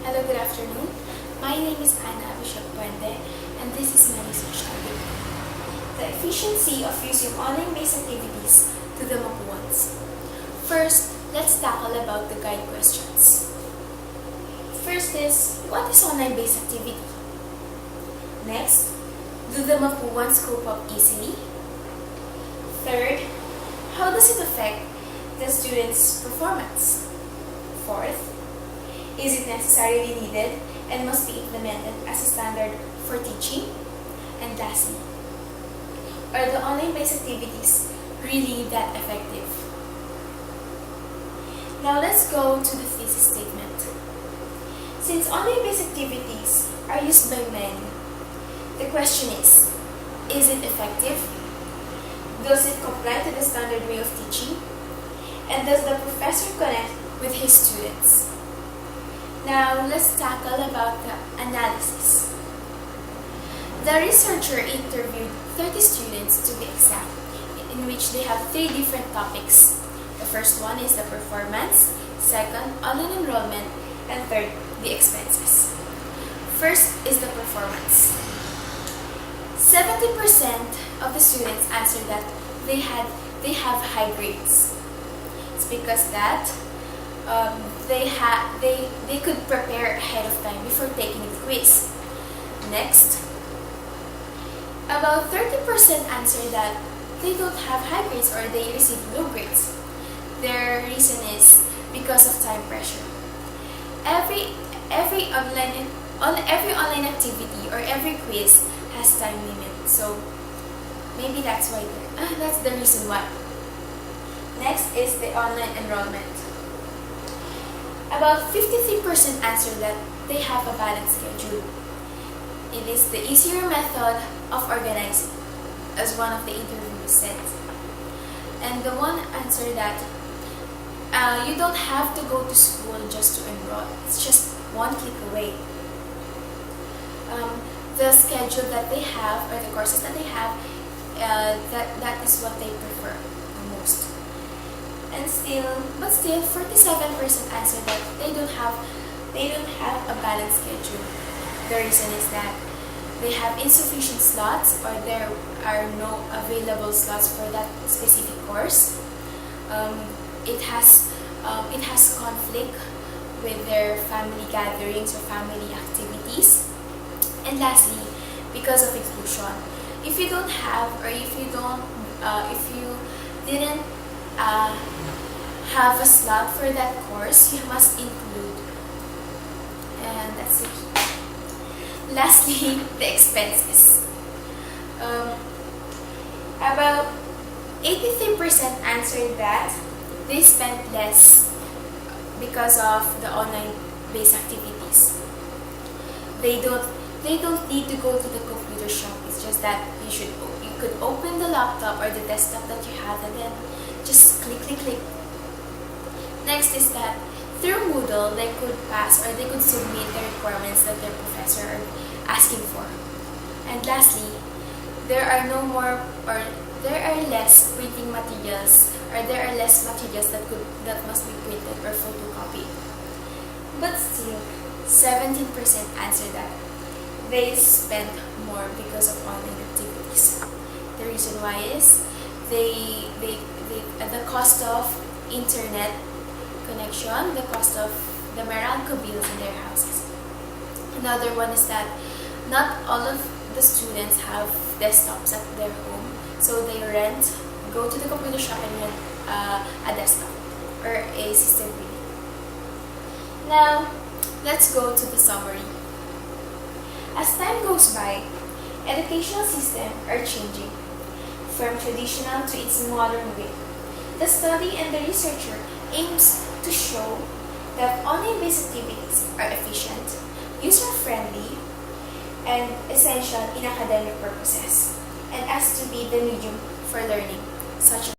Hello, good afternoon. My name is Ana Puente, and this is my research topic. The efficiency of using online-based activities to the mapuans. First, let's tackle about the guide questions. First is, what is online-based activity? Next, do the mapuans cope up easily? Third, how does it affect the students' performance? Fourth, is it necessarily needed and must be implemented as a standard for teaching? And lastly, are the online-based activities really that effective? Now let's go to the thesis statement. Since online-based activities are used by many, the question is it effective? Does it comply to the standard way of teaching? And does the professor connect with his students? Now, let's tackle about the analysis. The researcher interviewed 30 students to be exact, in which they have 3 different topics. The first one is the performance, second, online enrollment, and third, the expenses. First is the performance. 70% of the students answered that they have high grades. It's because that they could prepare ahead of time before taking the quiz. Next, about 30% answer that they don't have high grades or they receive low grades. Their reason is because of time pressure. Every online activity or every quiz has time limit, so maybe that's the reason why. Next is the online enrollment. About 53% answer that they have a balanced schedule. It is the easier method of organizing, as one of the interviews said. And the one answer that you don't have to go to school just to enroll. It's just one click away. The schedule that they have, or the courses that they have, that is what they prefer the most. And still, 47% answer that they don't have a balanced schedule. The reason is that they have insufficient slots, or there are no available slots for that specific course. It has conflict with their family gatherings or family activities. And lastly, because of inclusion. If you don't have, or if you didn't have a slot for that course, you must include. And that's it. Lastly, the expenses. About 83% answered that they spent less because of the online-based activities. They don't need to go to the computer shop. It's just that you could open the laptop or the desktop that you have and then just click. Next is that through Moodle, they could pass or they could submit the requirements that their professor are asking for. And lastly, there are less printing materials, or there are less materials that must be printed or photocopied. But still, 17% answer that they spend more because of online activities. The reason why is the cost of internet connection, the cost of the Meralco bills in their houses. Another one is that not all of the students have desktops at their home, so they go to the computer shop and rent a desktop or a system reading. Now, let's go to the summary. As time goes by, educational systems are changing from traditional to its modern way. The study and the researcher aims to show that online-based activities are efficient, user-friendly, and essential in academic purposes, and as to be the medium for learning, such